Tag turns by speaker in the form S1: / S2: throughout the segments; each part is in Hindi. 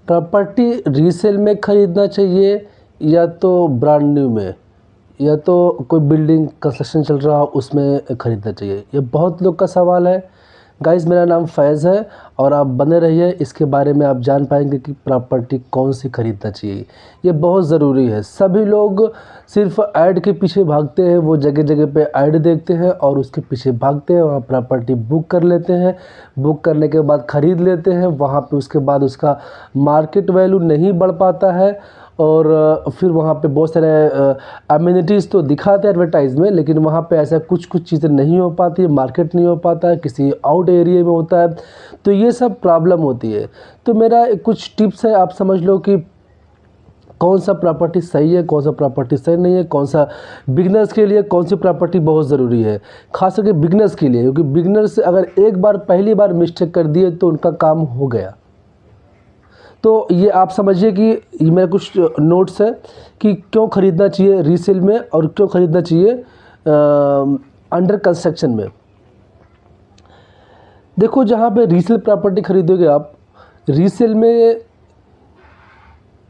S1: प्रॉपर्टी रीसेल में ख़रीदना चाहिए या तो ब्रांड न्यू में, या तो कोई बिल्डिंग कंस्ट्रक्शन चल रहा हो उसमें ख़रीदना चाहिए? ये बहुत लोग का सवाल है। गाइस, मेरा नाम फैज़ है और आप बने रहिए, इसके बारे में आप जान पाएंगे कि प्रॉपर्टी कौन सी ख़रीदना चाहिए। ये बहुत ज़रूरी है। सभी लोग सिर्फ ऐड के पीछे भागते हैं, वो जगह जगह पे ऐड देखते हैं और उसके पीछे भागते हैं, वहाँ प्रॉपर्टी बुक कर लेते हैं। बुक करने के बाद ख़रीद लेते हैं, वहाँ पे उसके बाद उसका मार्केट वैल्यू नहीं बढ़ पाता है और फिर वहाँ पे बहुत सारे अम्यूनिटीज़ तो दिखाते हैं एडवर्टाइज में, लेकिन वहाँ पे ऐसा कुछ चीज़ें नहीं हो पाती है, मार्केट नहीं हो पाता है, किसी आउट एरिया में होता है, तो ये सब प्रॉब्लम होती है। तो मेरा कुछ टिप्स है, आप समझ लो कि कौन सा प्रॉपर्टी सही है, कौन सा प्रॉपर्टी सही नहीं है, कौन सा बिगनर्स के लिए कौन सी प्रॉपर्टी बहुत ज़रूरी है, खास करके बिगनर्स के लिए, क्योंकि बिगनर्स अगर एक बार पहली बार मिस्टेक कर दिए तो उनका काम हो गया। तो ये आप समझिए कि ये मेरा कुछ नोट्स है कि क्यों ख़रीदना चाहिए रीसेल में और क्यों ख़रीदना चाहिए अंडर कंस्ट्रक्शन में। देखो, जहाँ पे रीसेल प्रॉपर्टी ख़रीदोगे आप, रीसेल में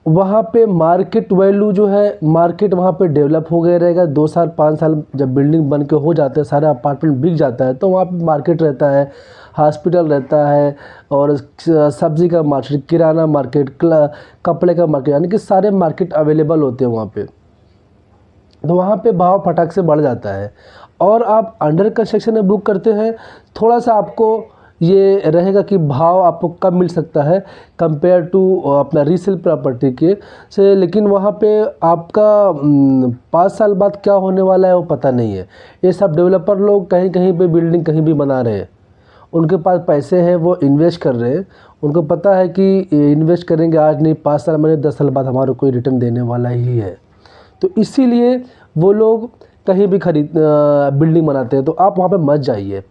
S1: वहाँ पे मार्केट वैल्यू जो है, मार्केट वहाँ पे डेवलप हो गया रहेगा। 2 साल 5 साल जब बिल्डिंग बन के हो जाते हैं, सारा अपार्टमेंट बिक जाता है, तो वहाँ पे मार्केट रहता है, हॉस्पिटल रहता है और सब्ज़ी का मार्केट, किराना मार्केट, कपड़े का मार्केट, यानी कि सारे मार्केट अवेलेबल होते हैं वहाँ पे। तो वहाँ पे भाव फटाक से बढ़ जाता है। और आप अंडर कंस्ट्रक्शन में बुक करते हैं, थोड़ा सा आपको ये रहेगा कि भाव आपको कम मिल सकता है कंपेयर टू अपना रीसेल प्रॉपर्टी के से, लेकिन वहाँ पे आपका 5 साल बाद क्या होने वाला है वो पता नहीं है। ये सब डेवलपर लोग कहीं कहीं पे बिल्डिंग कहीं भी बना रहे हैं, उनके पास पैसे हैं, वो इन्वेस्ट कर रहे हैं, उनको पता है कि इन्वेस्ट करेंगे आज नहीं 5 साल में 10 साल बाद हमारा कोई रिटर्न देने वाला ही है। तो इसीलिए वो लोग कहीं भी बिल्डिंग बनाते हैं। तो आप वहाँ पे मत जाइए।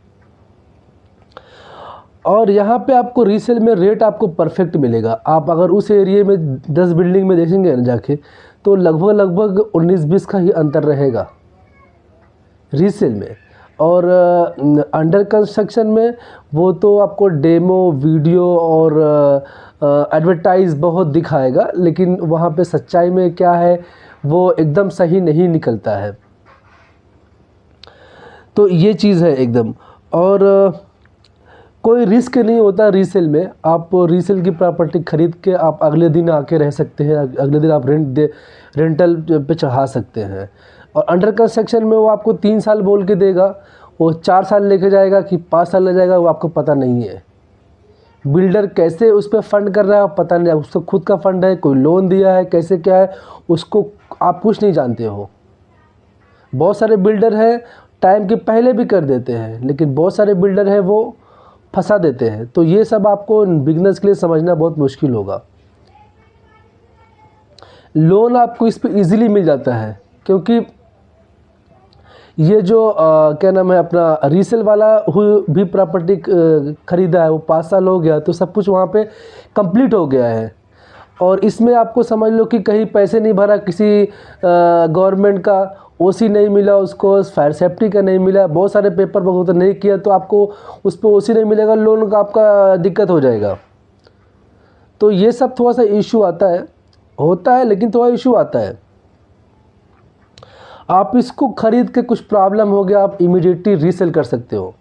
S1: और यहाँ पे आपको रीसेल में रेट आपको परफेक्ट मिलेगा। आप अगर उस एरिया में 10 बिल्डिंग में देखेंगे ना जाके, तो लगभग 19-20 का ही अंतर रहेगा रीसेल में। और अंडर कंस्ट्रक्शन में वो तो आपको डेमो वीडियो और एडवर्टाइज बहुत दिखाएगा, लेकिन वहाँ पे सच्चाई में क्या है वो एकदम सही नहीं निकलता है। तो ये चीज़ है एकदम। और कोई रिस्क नहीं होता रीसेल में। आप रीसेल की प्रॉपर्टी ख़रीद के आप अगले दिन आके रह सकते हैं, अगले दिन आप रेंटल पे चढ़ा सकते हैं। और अंडर कंस्ट्रक्शन में वो आपको 3 साल बोल के देगा, वो 4 साल लेके जाएगा कि 5 साल ले जाएगा, वो आपको पता नहीं है। बिल्डर कैसे उस पर फंड कर रहा है पता नहीं, उसका खुद का फंड है, कोई लोन दिया है, कैसे क्या है उसको आप कुछ नहीं जानते हो। बहुत सारे बिल्डर हैं टाइम के पहले भी कर देते हैं, लेकिन बहुत सारे बिल्डर हैं वो फंसा देते हैं। तो ये सब आपको बिगनर्स के लिए समझना बहुत मुश्किल होगा। लोन आपको इस पे इजीली मिल जाता है, क्योंकि ये जो क्या नाम है अपना रीसेल वाला भी प्रॉपर्टी ख़रीदा है, वो 5 साल हो गया, तो सब कुछ वहाँ पे कंप्लीट हो गया है। और इसमें आपको समझ लो कि कहीं पैसे नहीं भरा, किसी गवर्नमेंट का ओसी नहीं मिला उसको, फायर सेफ्टी का नहीं मिला, बहुत सारे पेपर वर्क तो नहीं किया, तो आपको उस पर ओसी नहीं मिलेगा, लोन का आपका दिक्कत हो जाएगा। तो ये सब थोड़ा सा इशू आता है, होता है लेकिन थोड़ा इशू आता है। आप इसको ख़रीद के कुछ प्रॉब्लम हो गया, आप इमीडिएटली रीसेल कर सकते हो।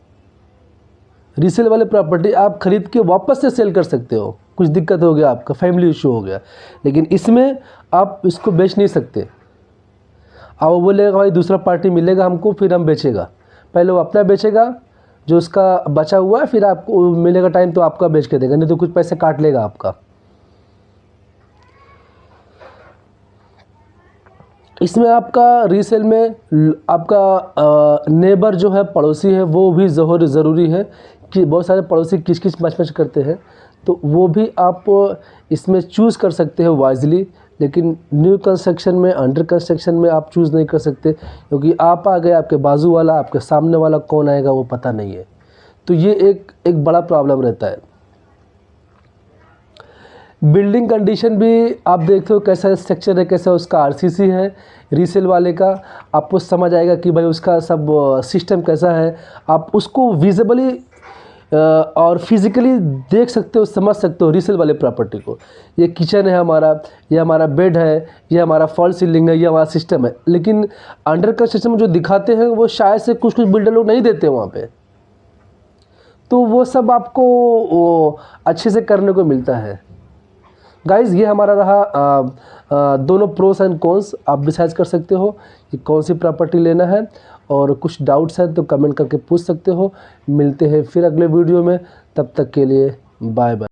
S1: रीसेल वाले प्रॉपर्टी आप ख़रीद के वापस से सेल कर सकते हो। कुछ दिक्कत हो गया, आपका फैमिली इशू हो गया, लेकिन इसमें आप इसको बेच नहीं सकते। अब वो बोलेगा भाई दूसरा पार्टी मिलेगा हमको फिर हम बेचेगा, पहले वो अपना बेचेगा जो उसका बचा हुआ है, फिर आपको मिलेगा टाइम तो आपका बेच के देगा, नहीं तो कुछ पैसे काट लेगा आपका। इसमें आपका रीसेल में आपका नेबर जो है, पड़ोसी है, वो भी ज़रूरी है कि बहुत सारे पड़ोसी किच मच करते हैं, तो वो भी आप इसमें चूज़ कर सकते हो वाइजली। लेकिन न्यू कंस्ट्रक्शन में, अंडर कंस्ट्रक्शन में आप चूज़ नहीं कर सकते, क्योंकि आप आ गए, आपके बाजू वाला, आपके सामने वाला कौन आएगा वो पता नहीं है। तो ये एक बड़ा प्रॉब्लम रहता है। बिल्डिंग कंडीशन भी आप देखते हो कैसा स्ट्रक्चर है, कैसा उसका आरसीसी है रीसेल वाले का, आपको समझ आएगा कि भाई उसका सब सिस्टम कैसा है। आप उसको विजिबली और फिज़िकली देख सकते हो, समझ सकते हो रीसेल वाले प्रॉपर्टी को। ये किचन है हमारा, ये हमारा बेड है, ये हमारा फॉल सीलिंग है, ये हमारा सिस्टम है। लेकिन अंडर कंस्ट्रक्शन में जो दिखाते हैं वो शायद से कुछ बिल्डर लोग नहीं देते वहाँ पे, तो वो सब आपको अच्छे से करने को मिलता है। गाइज़ ये हमारा रहा दोनों प्रोस एंड कॉन्स। आप डिसाइड कर सकते हो कि कौन सी प्रॉपर्टी लेना है, और कुछ डाउट्स हैं तो कमेंट करके पूछ सकते हो। मिलते हैं फिर अगले वीडियो में, तब तक के लिए बाय बाय।